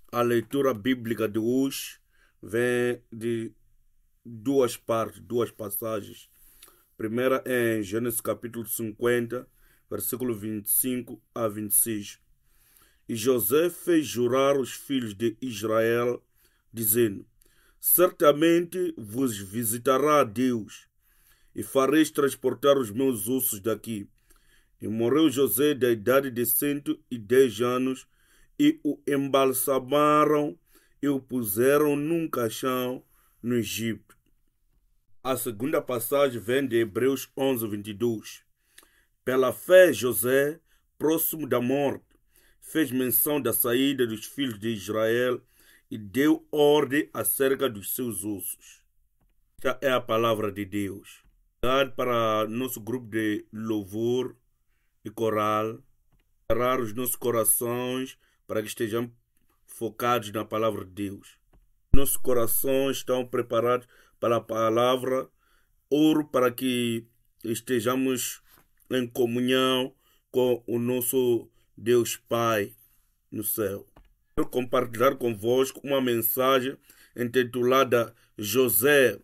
A leitura bíblica de hoje vem de duas partes, duas passagens. Primeira é em Gênesis capítulo 50, versículo 25 a 26. E José fez jurar os filhos de Israel, dizendo: Certamente vos visitará Deus, e fareis transportar os meus ossos daqui. E morreu José da idade de 110 anos, e o embalsamaram e o puseram num caixão no Egito. A segunda passagem vem de Hebreus 11, 22. Pela fé, José, próximo da morte, fez menção da saída dos filhos de Israel e deu ordem acerca dos seus ossos. Esta é a palavra de Deus. Obrigado para nosso grupo de louvor e coral, parar os nossos corações para que estejamos focados na palavra de Deus. Nossos corações estão preparados para a palavra, oro para que estejamos em comunhão com o nosso Deus Pai no céu. Quero compartilhar convosco uma mensagem intitulada José,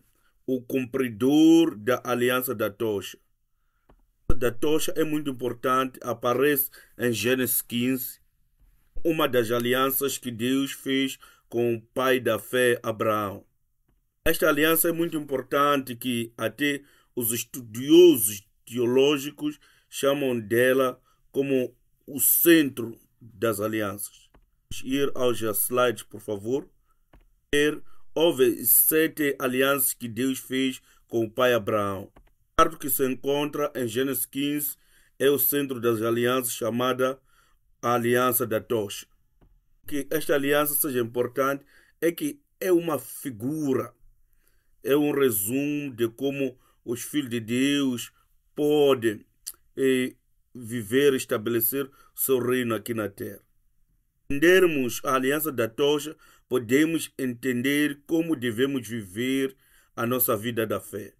o cumpridor da aliança da tocha. Da tocha é muito importante, aparece em Gênesis 15, uma das alianças que Deus fez com o pai da fé, Abraão. Esta aliança é muito importante, que até os estudiosos teológicos chamam dela como o centro das alianças. Vamos ir aos slides, por favor. Houve 7 alianças que Deus fez com o pai Abraão. O quarto que se encontra em Gênesis 15 é o centro das alianças, chamada a aliança da tocha. Que esta aliança seja importante é que é uma figura, é um resumo de como os filhos de Deus podem viver e estabelecer seu reino aqui na terra. Entendermos a aliança da tocha, podemos entender como devemos viver a nossa vida da fé.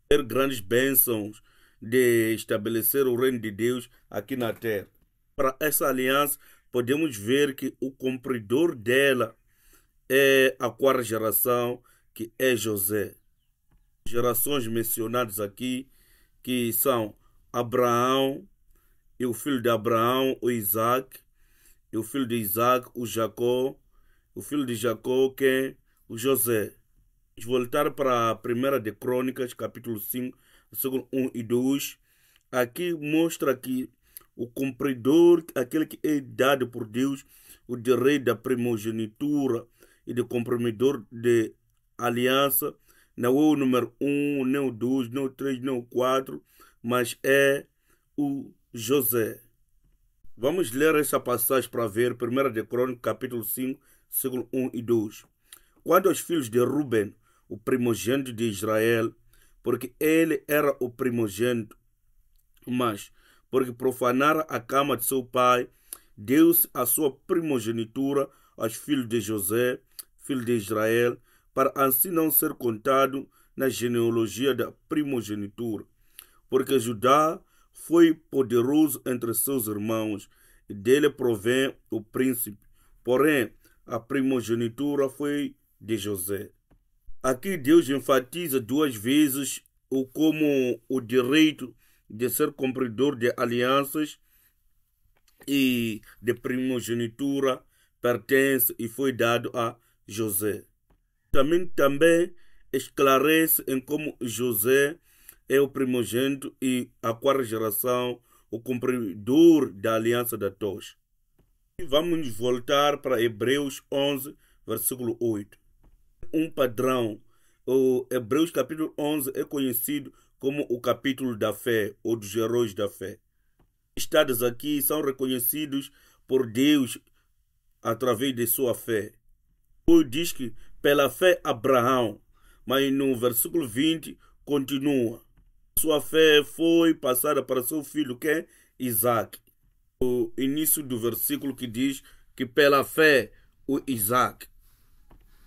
Ter grandes bênçãos de estabelecer o reino de Deus aqui na terra. Para essa aliança, podemos ver que o cumpridor dela é a quarta geração, que é José. Gerações mencionadas aqui, que são Abraão, e o filho de Abraão, o Isaac, e o filho de Isaac, o Jacó, o filho de Jacó, que é o José. Vamos voltar para a primeira de Crônicas, capítulo 5, versículo 1 e 2. Aqui mostra que o cumpridor, aquele que é dado por Deus, o direito da primogenitura e de cumpridor de aliança, não é o número 1, nem o 2, nem o 3, nem o 4, mas é o José. Vamos ler essa passagem para ver, 1 de Crônicas, capítulo 5, versículo 1 e 2. Quando os filhos de Ruben, o primogênito de Israel, porque ele era o primogênito, mas porque profanara a cama de seu pai, deu-se a sua primogenitura aos filhos de José, filho de Israel, para assim não ser contado na genealogia da primogenitura. Porque Judá foi poderoso entre seus irmãos, e dele provém o príncipe. Porém, a primogenitura foi de José. Aqui Deus enfatiza 2 vezes como o direito de ser cumpridor de alianças e de primogenitura pertence e foi dado a José. Também esclarece em como José é o primogênito e a quarta geração, o cumpridor da aliança da tocha. E vamos voltar para Hebreus 11, versículo 8. Um padrão. O Hebreus capítulo 11 é conhecido como o capítulo da fé, ou dos heróis da fé. Estados aqui são reconhecidos por Deus através de sua fé. O diz que pela fé Abraão, mas no versículo 20 continua. Sua fé foi passada para seu filho, que é Isaac. O início do versículo que diz que pela fé o Isaac.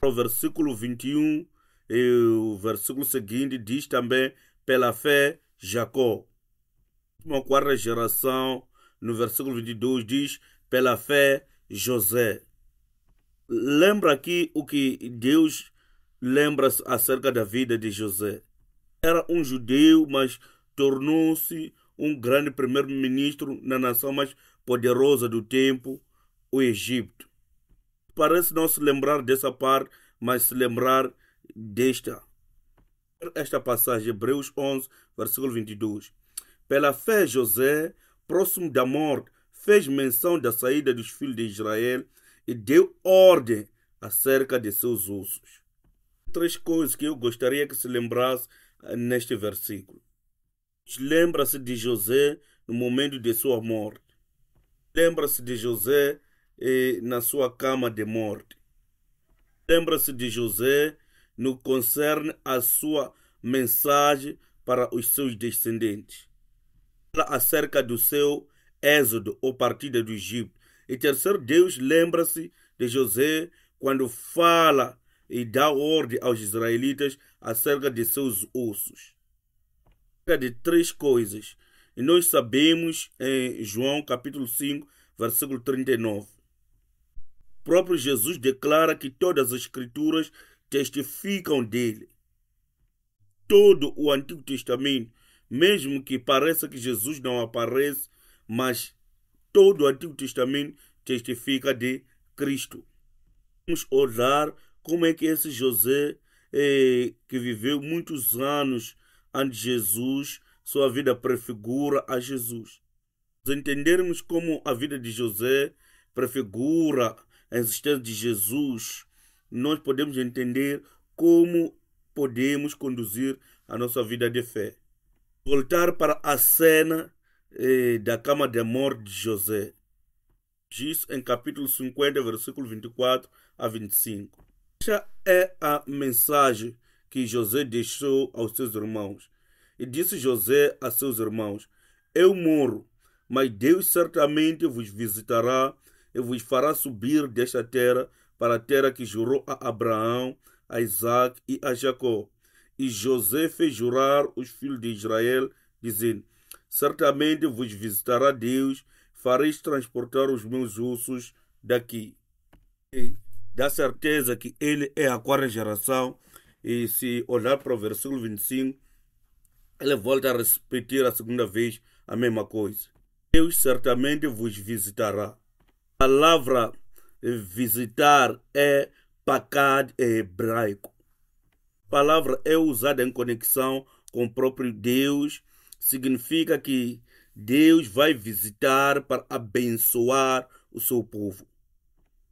O versículo 21 e o versículo seguinte diz também pela fé Jacó. Uma quarta geração, no versículo 22 diz pela fé José. Lembra aqui o que Deus lembra acerca da vida de José. Era um judeu, mas tornou-se um grande primeiro-ministro na nação mais poderosa do tempo, o Egito. Parece não se lembrar dessa parte, mas se lembrar desta. Esta passagem, Hebreus 11, versículo 22. Pela fé, José, próximo da morte, fez menção da saída dos filhos de Israel e deu ordem acerca de seus ossos. Três coisas que eu gostaria que se lembrasse neste versículo. Lembra-se de José no momento de sua morte. Lembra-se de José na sua cama de morte. Lembra-se de José no que concerne a sua mensagem para os seus descendentes. Fala acerca do seu êxodo ou partida do Egito. E terceiro, Deus lembra-se de José quando fala e dá ordem aos israelitas acerca de seus ossos. Acerca de três coisas. E nós sabemos em João capítulo 5, versículo 39. O próprio Jesus declara que todas as escrituras testificam dele. Todo o Antigo Testamento, mesmo que pareça que Jesus não aparece, mas todo o Antigo Testamento testifica de Cristo. Vamos olhar como é que esse José, que viveu muitos anos antes de Jesus, sua vida prefigura a Jesus. Se entendermos como a vida de José prefigura a existência de Jesus, nós podemos entender como podemos conduzir a nossa vida de fé. Voltar para a cena da cama de morte de José. Diz em capítulo 50, versículo 24 a 25. Esta é a mensagem que José deixou aos seus irmãos. E disse José a seus irmãos: eu morro, mas Deus certamente vos visitará e vos fará subir desta terra para a terra que jurou a Abraão, a Isaac e a Jacó. E José fez jurar os filhos de Israel, dizendo: certamente vos visitará Deus, fareis transportar os meus ossos daqui. E dá certeza que ele é a quarta geração. E se olhar para o versículo 25, ele volta a repetir a segunda vez a mesma coisa. Deus certamente vos visitará. A palavra visitar é pakad em hebraico. A palavra é usada em conexão com o próprio Deus. Significa que Deus vai visitar para abençoar o seu povo.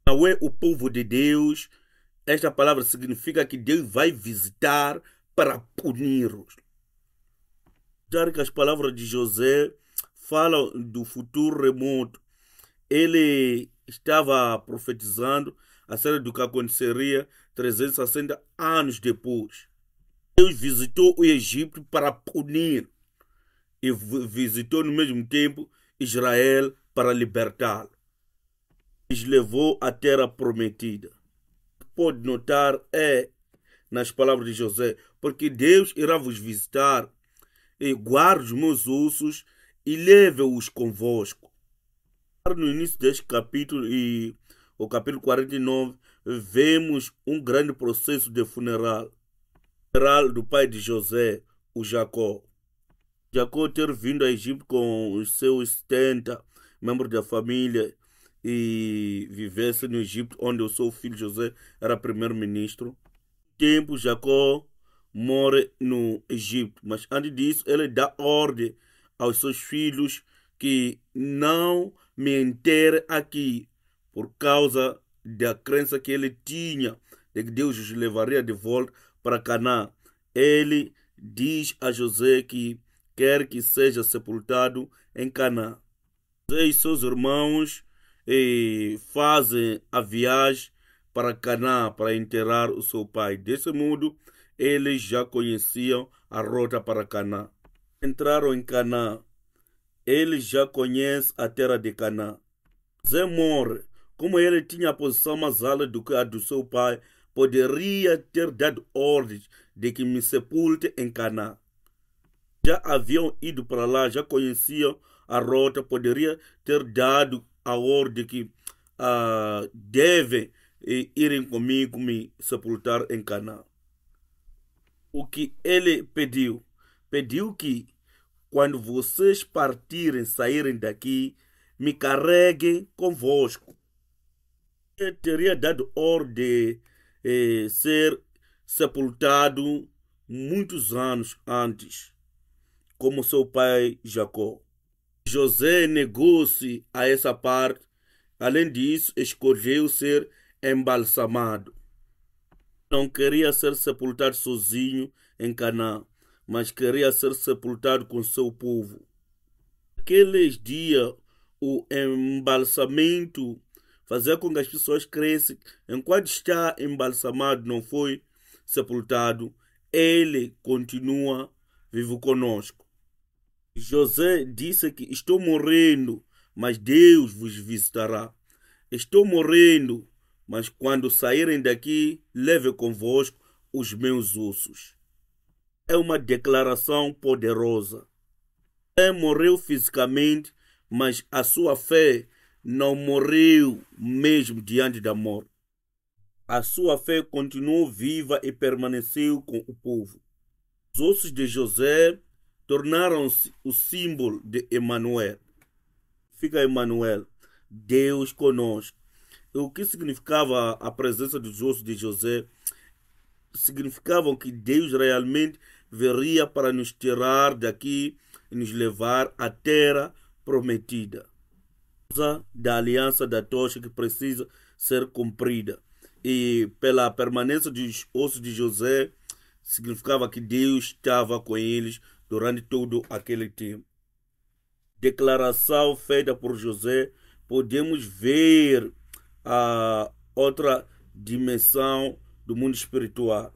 Não é o povo de Deus. Esta palavra significa que Deus vai visitar para punir-os. Já que as palavras de José falam do futuro remoto. Ele estava profetizando acerca do que aconteceria 360 anos depois. Deus visitou o Egito para punir e visitou no mesmo tempo Israel para libertá-lo. Os levou à terra prometida. Pode notar nas palavras de José, porque Deus irá vos visitar e guarde os meus ossos e leve-os convosco. No início deste capítulo e o capítulo 49, vemos um grande processo de funeral do pai de José, o Jacó. Jacó ter vindo a Egito com os seus 70 membros da família e vivesse no Egito, onde o seu filho José era primeiro-ministro. Tempo Jacó morre no Egito, mas antes disso ele dá ordem aos seus filhos que não me enterre aqui, por causa da crença que ele tinha de que Deus os levaria de volta para Canaã. Ele diz a José que quer que seja sepultado em Canaã. José e seus irmãos fazem a viagem para Canaã para enterrar o seu pai. Desse modo, eles já conheciam a rota para Canaã. Entraram em Canaã. Eles já conhecem a terra de Canaã. José morre. Como ele tinha a posição mais alta do que a do seu pai, poderia ter dado ordens de que me sepulte em Canaã. Já haviam ido para lá, já conheciam a rota, poderia ter dado a ordem que devem irem comigo me sepultar em Canaã. O que ele pediu? Pediu que quando vocês partirem, saírem daqui, me carreguem convosco. Ele teria dado ordem de ser sepultado muitos anos antes, como seu pai Jacó. José negou-se a essa parte. Além disso, escolheu ser embalsamado. Não queria ser sepultado sozinho em Canaã, mas queria ser sepultado com seu povo. Naqueles dias, o embalsamento fazia com que as pessoas crescem. Enquanto está embalsamado, não foi sepultado, ele continua vivo conosco. José disse que estou morrendo, mas Deus vos visitará. Estou morrendo, mas quando saírem daqui, leve convosco os meus ossos. É uma declaração poderosa. Ele morreu fisicamente, mas a sua fé não morreu mesmo diante da morte. A sua fé continuou viva e permaneceu com o povo. Os ossos de José tornaram-se o símbolo de Emanuel. Fica Emanuel, Deus conosco. O que significava a presença dos ossos de José? Significavam que Deus realmente viria para nos tirar daqui e nos levar à terra prometida. Da aliança da tocha que precisa ser cumprida. E pela permanência dos ossos de José, significava que Deus estava com eles durante todo aquele tempo. Declaração feita por José, podemos ver a outra dimensão do mundo espiritual.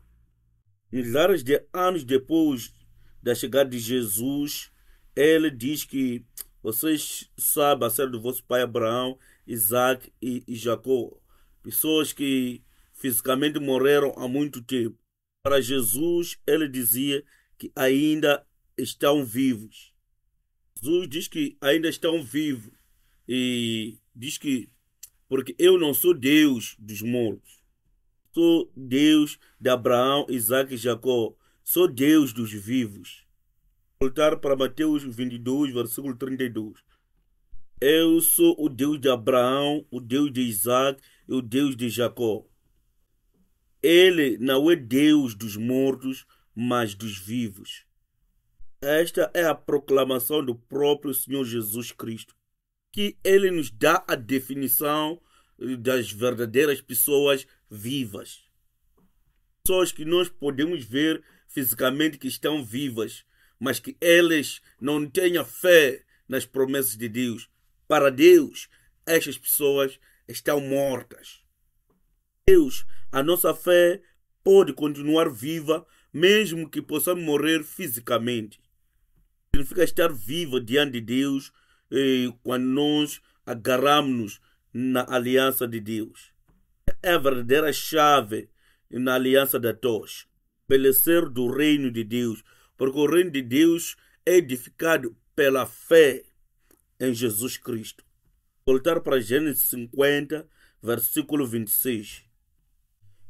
Milhares de anos depois da chegada de Jesus, ele diz que vocês sabem acerca do vosso pai Abraão, Isaac e Jacó, pessoas que fisicamente morreram há muito tempo. Para Jesus, ele dizia que ainda estão vivos. Jesus diz que ainda estão vivos e diz que porque eu não sou Deus dos mortos, sou Deus de Abraão, Isaac e Jacó, sou Deus dos vivos. Voltar para Mateus 22, versículo 32. Eu sou o Deus de Abraão, o Deus de Isaac e o Deus de Jacó. Ele não é Deus dos mortos, mas dos vivos. Esta é a proclamação do próprio Senhor Jesus Cristo, que ele nos dá a definição das verdadeiras pessoas vivas. Pessoas que nós podemos ver fisicamente que estão vivas, mas que elas não têm a fé nas promessas de Deus. Para Deus, estas pessoas estão mortas. Deus, a nossa fé pode continuar viva, mesmo que possamos morrer fisicamente. Significa estar viva diante de Deus quando nós agarramos-nos na aliança de Deus. É a verdadeira chave na aliança da tocha. Estabelecer do reino de Deus, porque o reino de Deus é edificado pela fé em Jesus Cristo. Voltar para Gênesis 50, versículo 26.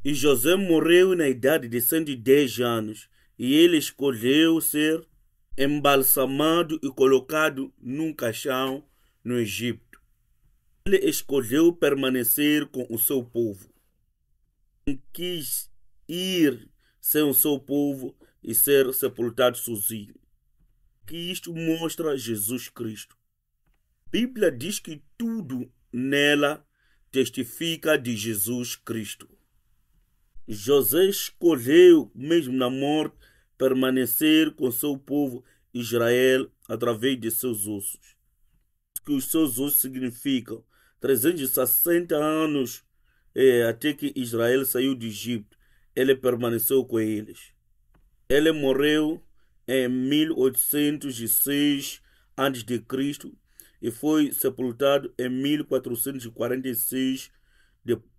E José morreu na idade de 110 anos, e ele escolheu ser embalsamado e colocado num caixão no Egito. Ele escolheu permanecer com o seu povo. Não quis ir sem o seu povo e ser sepultado sozinho. Que isto mostra Jesus Cristo. A Bíblia diz que tudo nela testifica de Jesus Cristo. José escolheu, mesmo na morte, permanecer com seu povo Israel através de seus ossos. O que os seus ossos significam? 360 anos até que Israel saiu do Egito, ele permaneceu com eles. Ele morreu em 1806 a.C. e foi sepultado em 1446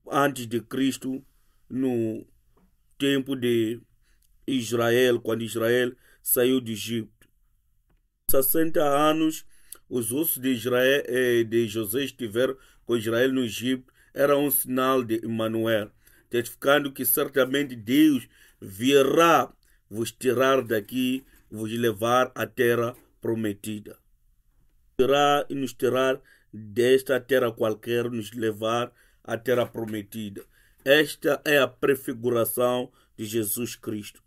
a.C. no tempo de Israel, quando Israel saiu do Egito. 60 anos, os ossos de Israel, de José estiveram com Israel no Egito. era um sinal de Emmanuel, testificando que certamente Deus virá vos tirar daqui, vos levar à terra prometida. Virá e nos tirar desta terra qualquer, nos levar à terra prometida. Esta é a prefiguração de Jesus Cristo.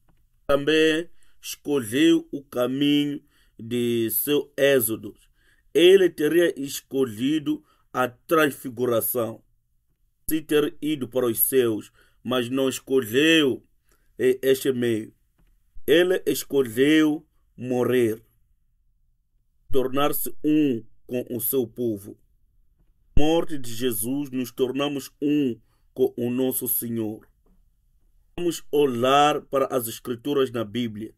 Também escolheu o caminho de seu êxodo. Ele teria escolhido a transfiguração, se ter ido para os céus, mas não escolheu este meio. Ele escolheu morrer, tornar-se um com o seu povo. Na morte de Jesus, nos tornamos um com o nosso Senhor. Vamos olhar para as Escrituras na Bíblia.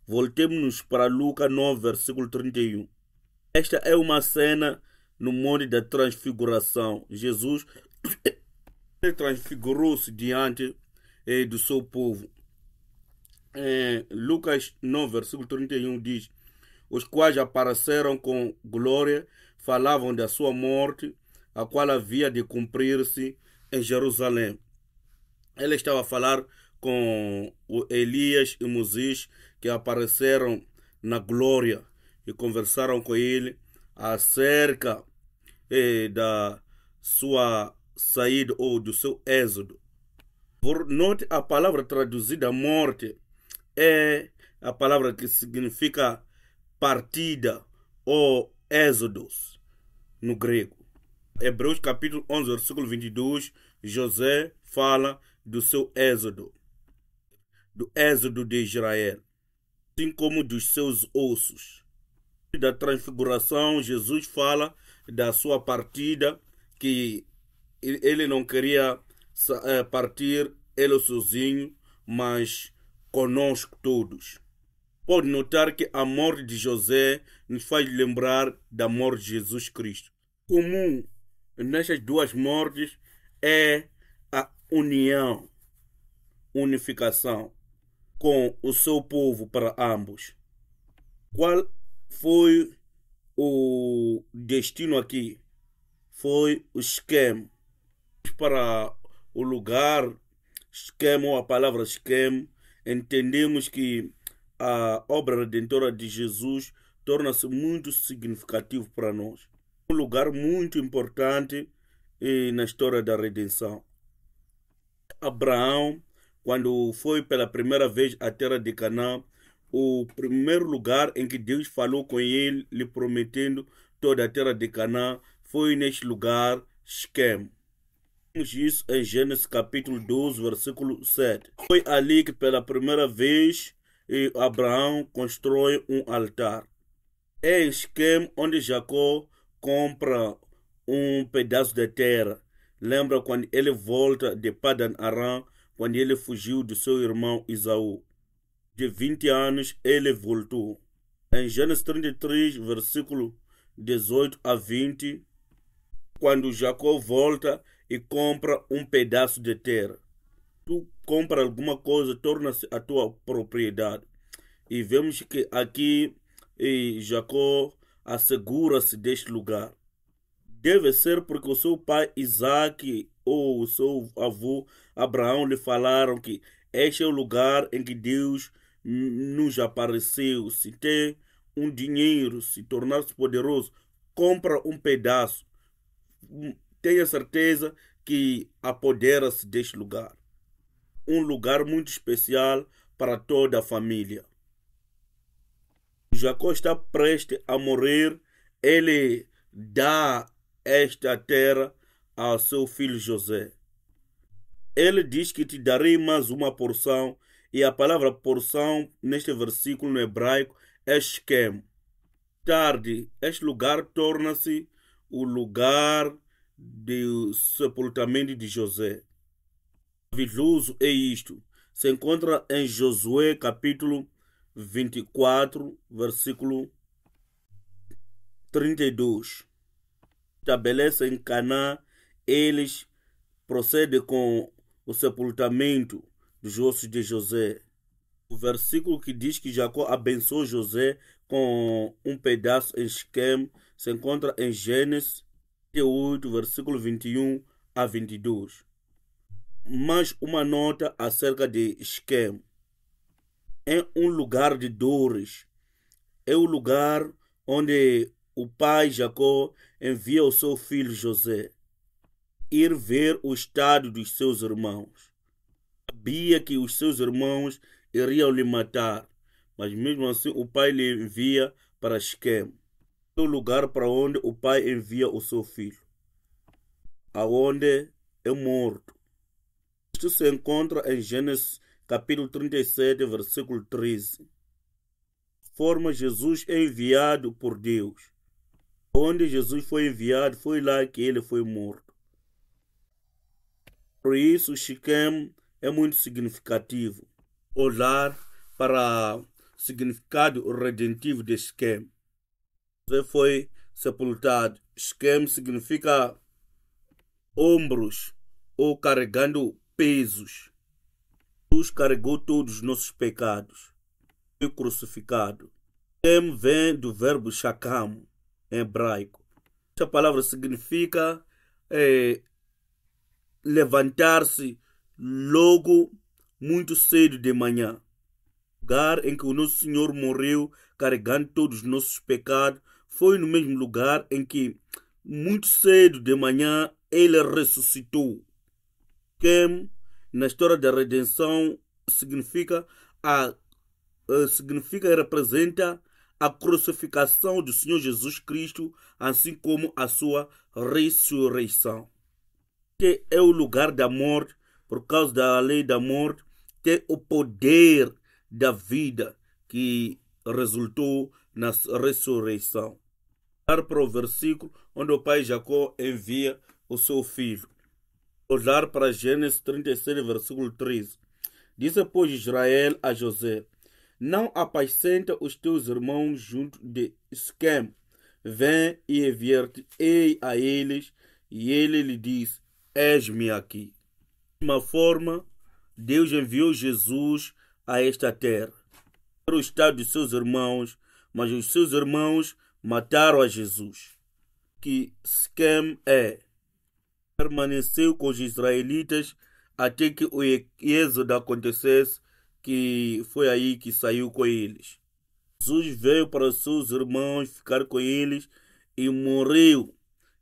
Voltemos para Lucas 9, versículo 31. Esta é uma cena no Monte da Transfiguração. Jesus transfigurou-se diante do seu povo. Lucas 9, versículo 31 diz: os quais apareceram com glória, falavam da sua morte, a qual havia de cumprir-se em Jerusalém. Ele estava a falar com Elias e Moisés, que apareceram na glória e conversaram com ele acerca da sua saída ou do seu êxodo. Note, a palavra traduzida morte é a palavra que significa partida ou êxodos no grego. Hebreus capítulo 11, versículo 22, José fala do seu êxodo, do êxodo de Israel, assim como dos seus ossos. Da transfiguração, Jesus fala da sua partida, que ele não queria partir ele sozinho, mas conosco todos. Pode notar que a morte de José nos faz lembrar da morte de Jesus Cristo. Comum nestas duas mortes é a unificação com o seu povo para ambos. Qual foi o destino aqui? Foi o Siquém. Para o lugar Siquém, ou a palavra Siquém, entendemos que a obra redentora de Jesus torna-se muito significativo para nós. Um lugar muito importante na história da redenção. Abraão, quando foi pela primeira vez à terra de Canaã, o primeiro lugar em que Deus falou com ele, lhe prometendo toda a terra de Canaã, foi neste lugar, Siquém. Vemos isso em Gênesis capítulo 12, versículo 7. Foi ali que pela primeira vez Abraão constrói um altar. É em Siquém onde Jacó compra um pedaço de terra. Lembra quando ele volta de Padan Aram, quando ele fugiu do seu irmão Esaú. De 20 anos ele voltou. Em Gênesis 33, versículo 18 a 20, quando Jacó volta e compra um pedaço de terra. Tu compra alguma coisa, torna-se a tua propriedade. E vemos que aqui Jacó assegura-se deste lugar. Deve ser porque o seu pai Isaac ou o seu avô Abraão lhe falaram que este é o lugar em que Deus nos apareceu. Se tem um dinheiro, se tornar-se poderoso, compra um pedaço. Tenha certeza que apodera-se deste lugar. Um lugar muito especial para toda a família. Jacó está prestes a morrer. Ele dá esta terra ao seu filho José. Ele diz que te darei mais uma porção. E a palavra porção neste versículo no hebraico é Siquém. Tarde, este lugar torna-se o lugar do sepultamento de José. Maravilhoso é isto. Se encontra em Josué capítulo 24, versículo 32. Estabelece em Canaã, eles procedem com o sepultamento dos ossos de José. O versículo que diz que Jacó abençoou José com um pedaço em Siquém se encontra em Gênesis 8, versículo 21 a 22. Mas uma nota acerca de Siquém. É um lugar de dores. É o lugar onde o pai Jacó envia o seu filho José ir ver o estado dos seus irmãos. Sabia que os seus irmãos iriam lhe matar, mas mesmo assim o pai lhe envia para Siquém, o lugar para onde o pai envia o seu filho, aonde é morto. Isto se encontra em Gênesis capítulo 37, versículo 13. Forma Jesus é enviado por Deus. Onde Jesus foi enviado, foi lá que ele foi morto. Por isso, Siquém é muito significativo. Olhar para o significado redentivo de Siquém. José foi sepultado. Siquém significa ombros ou carregando pesos. Jesus carregou todos os nossos pecados. Foi crucificado. Siquém vem do verbo shakam, em hebraico. Esta palavra significa levantar-se logo muito cedo de manhã. O lugar em que o nosso Senhor morreu carregando todos os nossos pecados foi no mesmo lugar em que muito cedo de manhã ele ressuscitou. Que na história da redenção significa e representa a crucificação do Senhor Jesus Cristo, assim como a sua ressurreição. Que é o lugar da morte, por causa da lei da morte, tem o poder da vida que resultou na ressurreição. Para o versículo onde o pai Jacó envia o seu filho. Olhar para Gênesis 37, versículo 13. Disse, pois, Israel a José: não apacenta os teus irmãos junto de Siquém. Vem e enviar-te-ei a eles. E ele lhe disse: eis-me aqui. De uma forma, Deus enviou Jesus a esta terra. Era o estado de seus irmãos, mas os seus irmãos mataram a Jesus. Que Siquém permaneceu com os israelitas até que o êxodo acontecesse, que foi aí que saiu com eles. Jesus veio para os seus irmãos ficar com eles e morreu.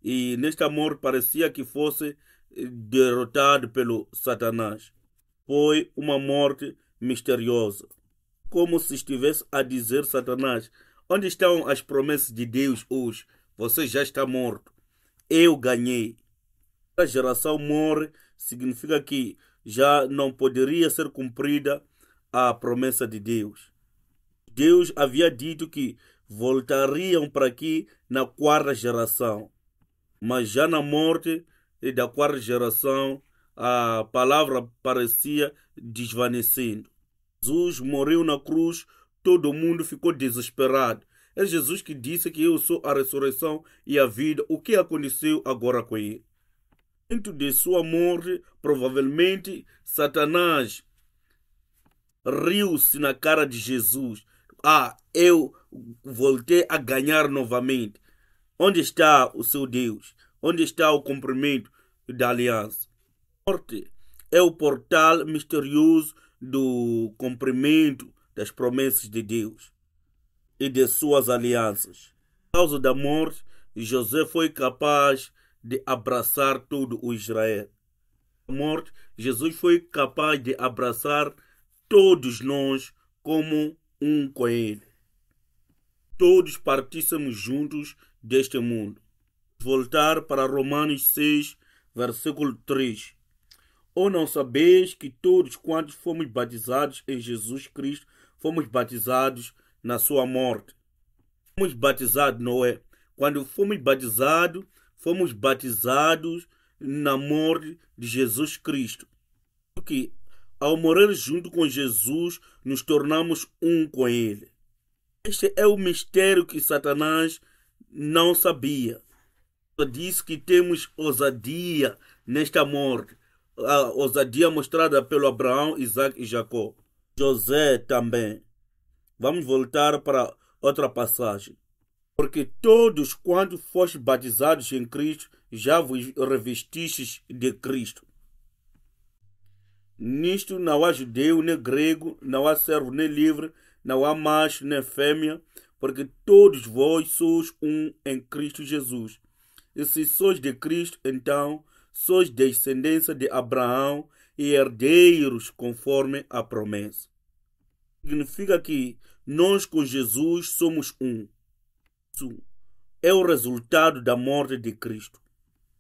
E nesta morte parecia que fosse derrotado pelo Satanás. Foi uma morte misteriosa. Como se estivesse a dizer Satanás: onde estão as promessas de Deus hoje? Você já está morto. Eu ganhei. A geração morre significa que já não poderia ser cumprida a promessa de Deus. Deus havia dito que voltariam para aqui na quarta geração. Mas já na morte da quarta geração, a palavra parecia desvanecendo. Jesus morreu na cruz, todo mundo ficou desesperado. É Jesus que disse que eu sou a ressurreição e a vida. O que aconteceu agora com ele? Dentro de sua morte, provavelmente, Satanás riu-se na cara de Jesus. Eu voltei a ganhar novamente. Onde está o seu Deus? Onde está o cumprimento da aliança? A morte é o portal misterioso do cumprimento das promessas de Deus e de suas alianças. Por causa da morte, José foi capaz de abraçar todo o Israel. A morte, Jesus foi capaz de abraçar todos nós como um com ele. Todos partíssemos juntos deste mundo. Voltar para Romanos 6, versículo 3. Ou não sabeis que todos quantos fomos batizados em Jesus Cristo, fomos batizados na sua morte? Fomos batizados, não é? Quando fomos batizados na morte de Jesus Cristo. Porque ao morrer junto com Jesus, nos tornamos um com ele. Este é o mistério que Satanás não sabia. Ele disse que temos ousadia nesta morte. A ousadia mostrada pelo Abraão, Isaac e Jacó. José também. Vamos voltar para outra passagem. Porque todos quantos foste batizados em Cristo, já vos revestistes de Cristo. Nisto não há judeu nem grego, não há servo nem livre, não há macho nem fêmea, porque todos vós sois um em Cristo Jesus. E se sois de Cristo, então sois descendência de Abraão e herdeiros conforme a promessa. Significa que nós com Jesus somos um. Isso é o resultado da morte de Cristo.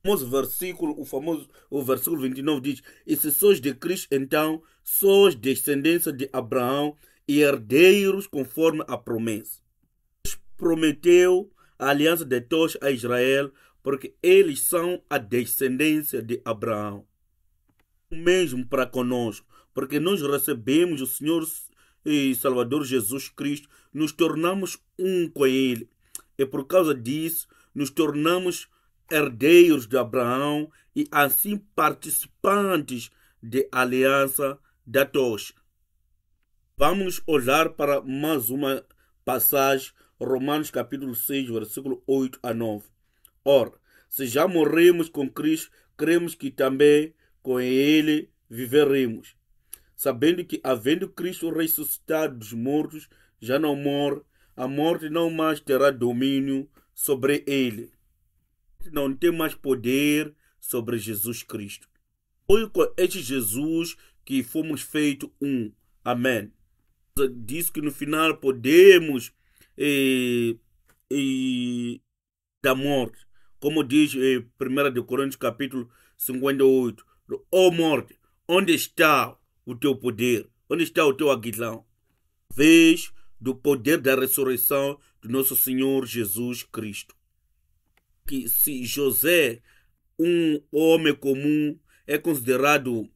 O versículo 29 diz: E se sois de Cristo, então sois descendência de Abraão e herdeiros conforme a promessa. Deus prometeu a aliança de todos a Israel, porque eles são a descendência de Abraão. O mesmo para conosco, porque nós recebemos o Senhor e Salvador Jesus Cristo, nos tornamos um com Ele. E por causa disso, nos tornamos herdeiros de Abraão e assim participantes de aliança da tocha. Vamos olhar para mais uma passagem, Romanos capítulo 6, versículo 8 a 9. Ora, se já morremos com Cristo, cremos que também com Ele viveremos, sabendo que, havendo Cristo ressuscitado dos mortos, já não morre, a morte não mais terá domínio sobre ele. Não tem mais poder sobre Jesus Cristo. Foi com este Jesus que fomos feitos um. Amém. Diz que no final podemos da morte, como diz 1 Coríntios capítulo 58. Ó morte, onde está o teu poder? Onde está o teu aguilhão? Vez do poder da ressurreição do nosso Senhor Jesus Cristo. Que se José, um homem comum, é considerado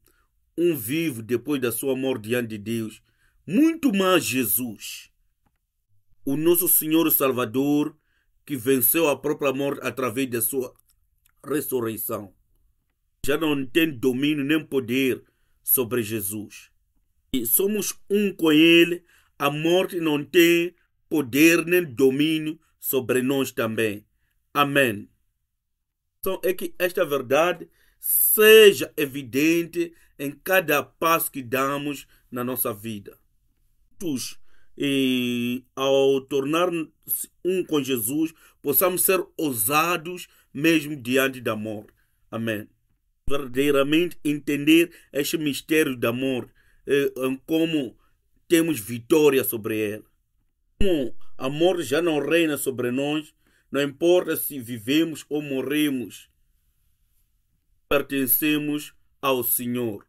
um vivo depois da sua morte diante de Deus, muito mais Jesus, o nosso Senhor Salvador, que venceu a própria morte através da sua ressurreição, já não tem domínio nem poder sobre Jesus. E somos um com Ele, a morte não tem poder nem domínio sobre nós também. Amém. Então é que esta verdade seja evidente em cada passo que damos na nossa vida. E ao tornar-nos um com Jesus, possamos ser ousados mesmo diante da morte. Amém. Verdadeiramente entender este mistério da morte, como temos vitória sobre ela. Como a morte já não reina sobre nós, não importa se vivemos ou morremos, pertencemos ao Senhor.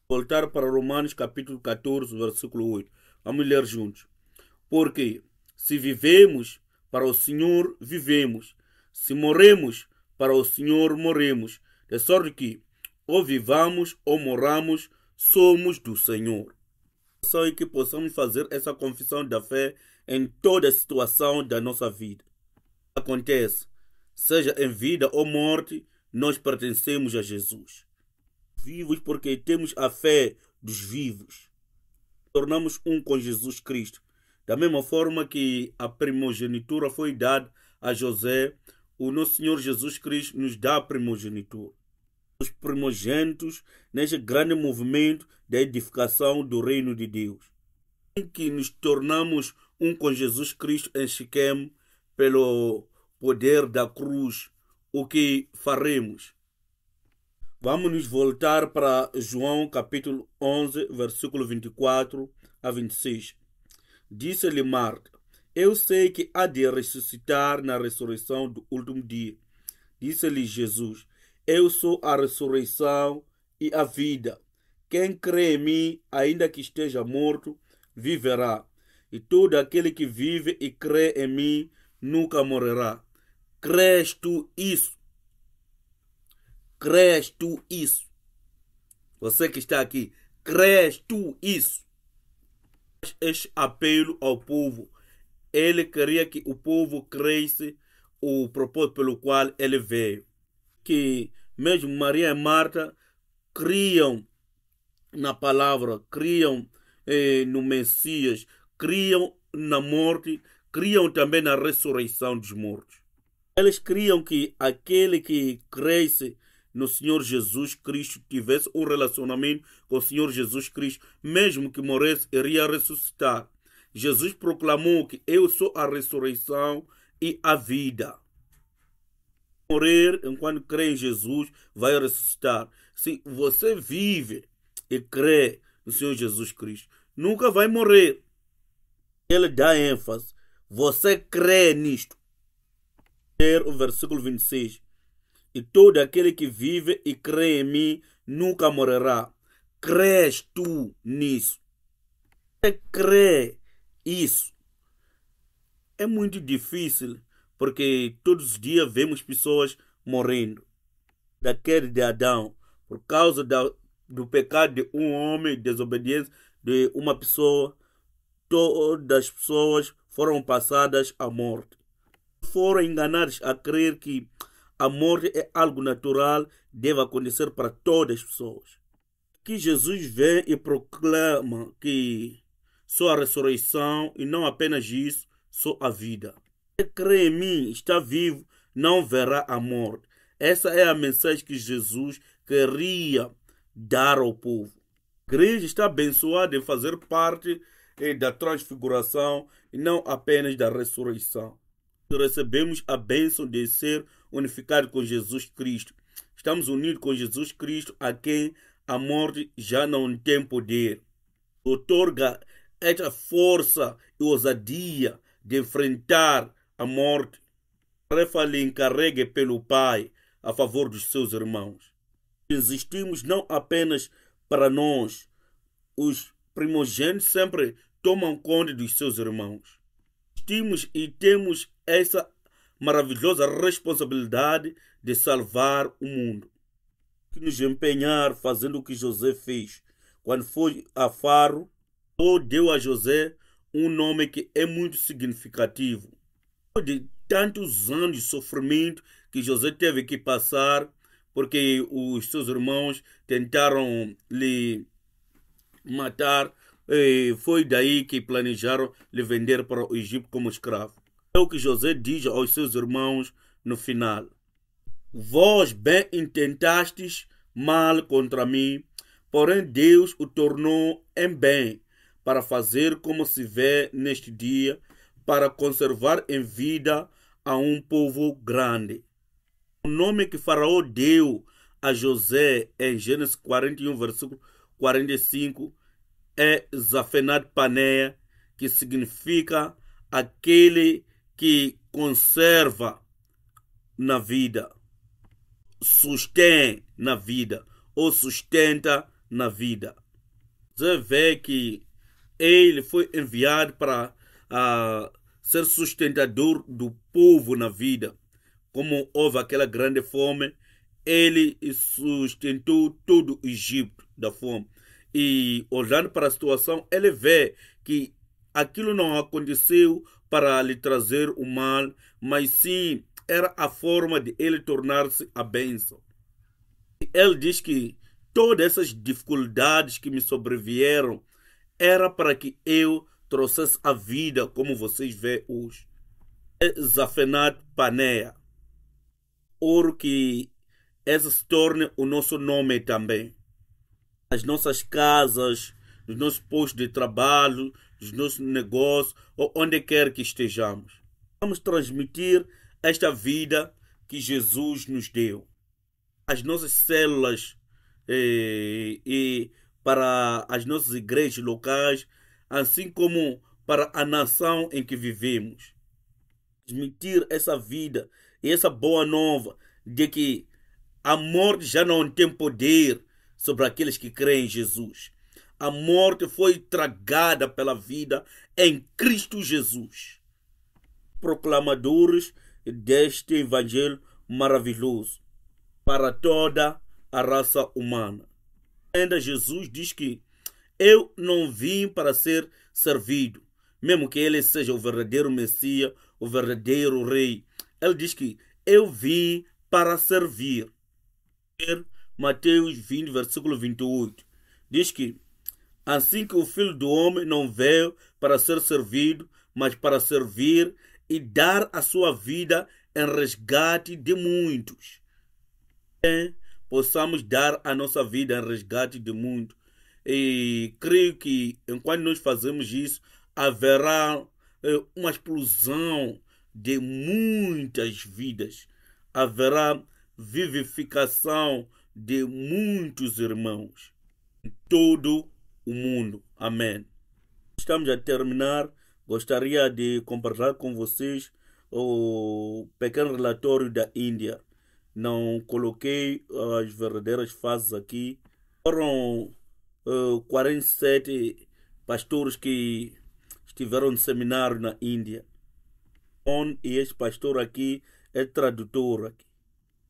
Voltar para Romanos capítulo 14, versículo 8. Vamos ler juntos. Porque se vivemos, para o Senhor vivemos. Se morremos, para o Senhor morremos. De sorte que, ou vivamos ou morramos, somos do Senhor. Só é que possamos fazer essa confissão da fé em toda a situação da nossa vida. Acontece, seja em vida ou morte, nós pertencemos a Jesus. Vivos porque temos a fé dos vivos. Tornamos um com Jesus Cristo. Da mesma forma que a primogenitura foi dada a José, o nosso Senhor Jesus Cristo nos dá a primogenitura. Os primogênitos neste grande movimento da edificação do reino de Deus. Em que nos tornamos um com Jesus Cristo em Siquém, pelo poder da cruz, o que faremos? Vamos nos voltar para João capítulo 11, versículo 24 a 26. Disse-lhe Marta: Eu sei que há de ressuscitar na ressurreição do último dia. Disse-lhe Jesus: Eu sou a ressurreição e a vida. Quem crê em mim, ainda que esteja morto, viverá. E todo aquele que vive e crê em mim, nunca morrerá. Crês tu isso? Crês tu isso? Você que está aqui, crês tu isso? Este apelo ao povo, ele queria que o povo cresce o propósito pelo qual ele veio. Que mesmo Maria e Marta criam na palavra, criam no Messias, criam na morte, criam também na ressurreição dos mortos. Eles criam que aquele que cresce no Senhor Jesus Cristo tivesse um relacionamento com o Senhor Jesus Cristo, mesmo que morresse, iria ressuscitar. Jesus proclamou que eu sou a ressurreição e a vida. Morrer enquanto crê em Jesus vai ressuscitar. Se você vive e crê no Senhor Jesus Cristo, nunca vai morrer. Ele dá ênfase. Você crê nisto. O versículo 26. E todo aquele que vive e crê em mim nunca morrerá. Crês tu nisso? Você crê isso? É muito difícil, porque todos os dias vemos pessoas morrendo. Da queda de Adão, por causa do pecado de um homem, desobediência de uma pessoa, todas as pessoas foram passadas à morte. Foram enganados a crer que a morte é algo natural, deve acontecer para todas as pessoas. Que Jesus vem e proclama que sou a ressurreição e não apenas isso, sou a vida. Quem crê em mim, está vivo, não verá a morte. Essa é a mensagem que Jesus queria dar ao povo. A igreja está abençoada em fazer parte da transfiguração e não apenas da ressurreição. Recebemos a bênção de ser unificado com Jesus Cristo. Estamos unidos com Jesus Cristo, a quem a morte já não tem poder. Outorga esta força e ousadia de enfrentar a morte. A tarefa lhe encarregue pelo Pai a favor dos seus irmãos. Existimos não apenas para nós. Os primogênitos sempre tomam conta dos seus irmãos. Existimos e temos essa maravilhosa responsabilidade de salvar o mundo. Que nos empenhar fazendo o que José fez. Quando foi a Faro, deu a José um nome que é muito significativo. De tantos anos de sofrimento que José teve que passar, porque os seus irmãos tentaram lhe matar, foi daí que planejaram lhe vender para o Egito como escravo. É o que José diz aos seus irmãos no final. Vós bem intentastes mal contra mim, porém Deus o tornou em bem, para fazer como se vê neste dia, para conservar em vida a um povo grande. O nome que Faraó deu a José em Gênesis 41, versículo 45, é Zafenat Paneia, que significa aquele que conserva na vida, sustém na vida, ou sustenta na vida. Você vê que ele foi enviado para ser sustentador do povo na vida. Como houve aquela grande fome, ele sustentou todo o Egito da fome. E olhando para a situação, ele vê que aquilo não aconteceu para lhe trazer o mal, mas sim era a forma de ele tornar-se a bênção. Ele diz que todas essas dificuldades que me sobrevieram era para que eu trouxesse a vida como vocês veem hoje. É Zafenat Paneia. Ouro que essa se torne o nosso nome também. As nossas casas, nos nossos postos de trabalho, nos nossos negócios, ou onde quer que estejamos. Vamos transmitir esta vida que Jesus nos deu. As nossas células e para as nossas igrejas locais, assim como para a nação em que vivemos. Transmitir essa vida e essa boa nova de que a morte já não tem poder sobre aqueles que creem em Jesus. A morte foi tragada pela vida em Cristo Jesus. Proclamadores deste evangelho maravilhoso para toda a raça humana. Ainda Jesus diz que eu não vim para ser servido, mesmo que ele seja o verdadeiro Messias, o verdadeiro Rei. Ele diz que eu vim para servir. Mateus 20, versículo 28. Diz que assim que o Filho do Homem não veio para ser servido, mas para servir e dar a sua vida em resgate de muitos. Possamos dar a nossa vida em resgate de muitos. E creio que enquanto nós fazemos isso, haverá uma explosão de muitas vidas. Haverá vivificação de muitos irmãos em todo o mundo. Amém. Estamos a terminar. Gostaria de compartilhar com vocês o pequeno relatório da Índia. Não coloquei as verdadeiras fases aqui. Foram 47 pastores que estiveram no seminário na Índia. E este pastor aqui é tradutor aqui.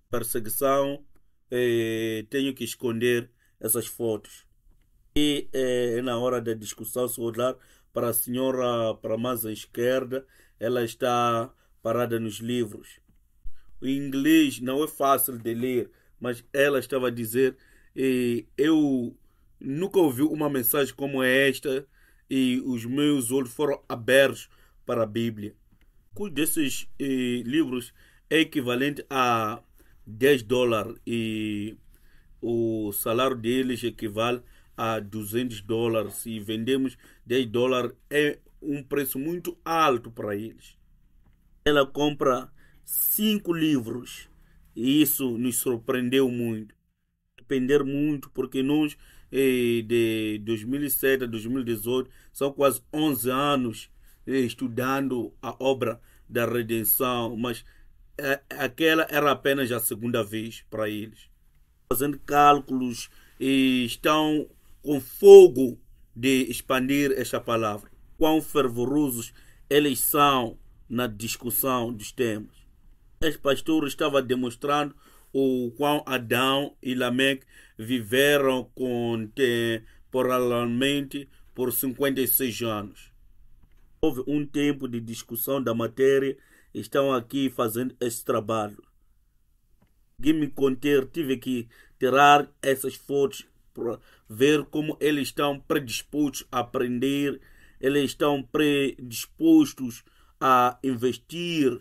Perseguição, tenho que esconder essas fotos. E na hora da discussão, se olhar para a senhora, para mais à esquerda, ela está parada nos livros. O inglês não é fácil de ler, mas ela estava a dizer, eu nunca ouvi uma mensagem como esta e os meus olhos foram abertos para a Bíblia. Um desses livros é equivalente a $10 e o salário deles equivale a $200. Se vendemos $10 é um preço muito alto para eles. Ela compra 5 livros e isso nos surpreendeu muito. Depender muito porque nós de 2007 a 2018 são quase 11 anos estudando a obra da redenção, mas aquela era apenas a segunda vez para eles. Fazendo cálculos e estão com fogo de expandir esta palavra. Quão fervorosos eles são na discussão dos temas. Este pastor estava demonstrando o quão Adão e Lameque viveram contemporaneamente por 56 anos. Houve um tempo de discussão da matéria, estão aqui fazendo esse trabalho. Me conter, tive que tirar essas fotos para ver como eles estão predispostos a aprender, eles estão predispostos a investir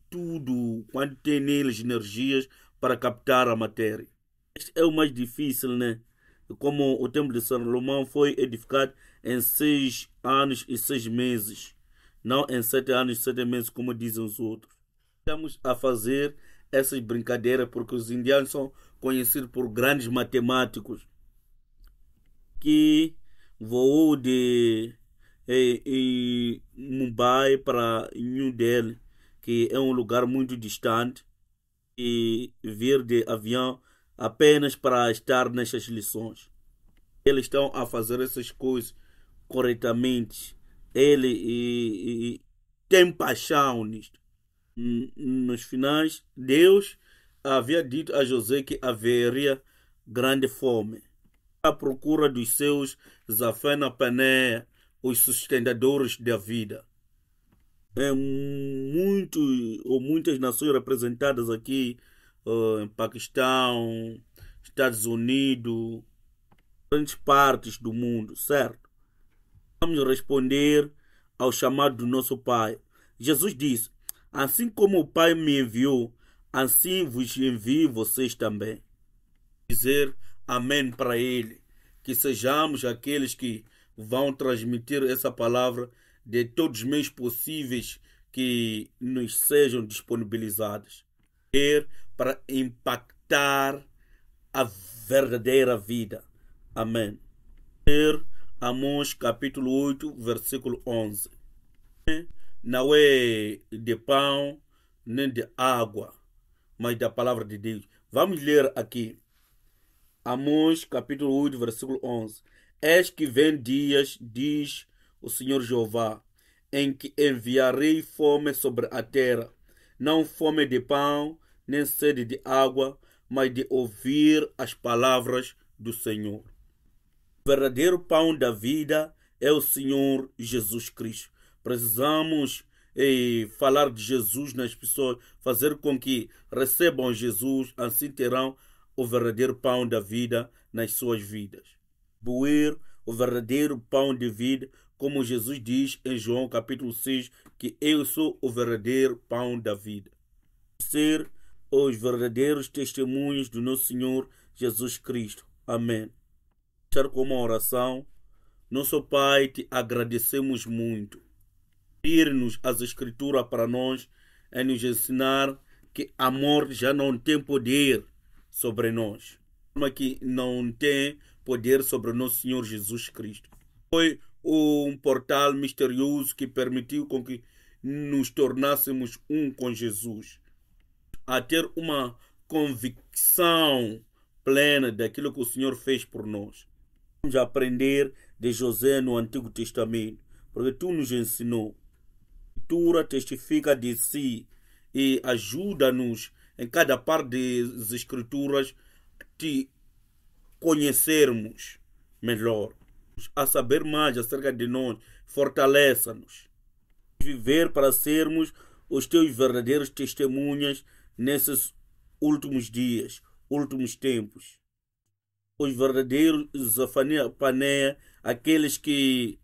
tudo quanto tem neles energias para captar a matéria. Este é o mais difícil, né? Como o Templo de Salomão foi edificado em 6 anos e 6 meses, não em 7 anos e 7 meses, como dizem os outros. Estamos a fazer essas brincadeiras porque os indianos são conhecidos por grandes matemáticos que voou de Mumbai para New Delhi, que é um lugar muito distante, e vir de avião apenas para estar nessas lições. Eles estão a fazer essas coisas corretamente. Ele tem paixão nisto. Nos finais, Deus havia dito a José que haveria grande fome. À procura dos seus Zafena-Paneah, os sustentadores da vida. Muitas nações representadas aqui, em Paquistão, Estados Unidos, grandes partes do mundo, certo? Vamos responder ao chamado do nosso Pai. Jesus disse, assim como o Pai me enviou, assim vos envio vocês também. Dizer amém para Ele, que sejamos aqueles que vão transmitir essa palavra de todos os meios possíveis que nos sejam disponibilizados. Para impactar a verdadeira vida. Amém. Amós capítulo 8, versículo 11. Não é de pão nem de água, mas da palavra de Deus. Vamos ler aqui. Amós capítulo 8, versículo 11. Eis que vem dias, diz o Senhor Jeová, em que enviarei fome sobre a terra, não fome de pão, nem sede de água, mas de ouvir as palavras do Senhor. O verdadeiro pão da vida é o Senhor Jesus Cristo. Precisamos falar de Jesus nas pessoas, fazer com que recebam Jesus, assim terão o verdadeiro pão da vida nas suas vidas. Boer o verdadeiro pão de vida, como Jesus diz em João capítulo 6, que eu sou o verdadeiro pão da vida. ser os verdadeiros testemunhos do nosso Senhor Jesus Cristo. Amém. Deixar com uma oração. Nosso Pai, te agradecemos muito. Ir-nos as Escrituras para nós é nos ensinar que a morte já não tem poder sobre nós, mas que não tem poder sobre o nosso Senhor Jesus Cristo. Foi um portal misterioso que permitiu com que nos tornássemos um com Jesus, a ter uma convicção plena daquilo que o Senhor fez por nós. Vamos aprender de José no Antigo Testamento, porque tu nos ensinou. A Escritura testifica de si e ajuda-nos em cada parte das Escrituras te conhecermos melhor, a saber mais acerca de nós, fortaleça-nos. Viver para sermos os teus verdadeiros testemunhas nesses últimos dias, últimos tempos. Os verdadeiros Zafania Paneia, aqueles que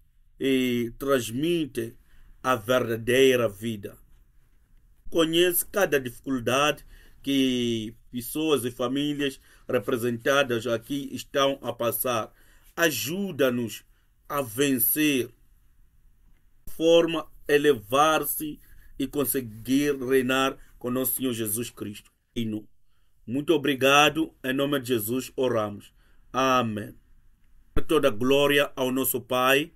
transmitem a verdadeira vida. Conhece cada dificuldade que pessoas e famílias representadas aqui estão a passar. Ajuda-nos a vencer, de forma a elevar-se e conseguir reinar com nosso Senhor Jesus Cristo. Muito obrigado, em nome de Jesus oramos. Amém. Toda glória ao nosso Pai,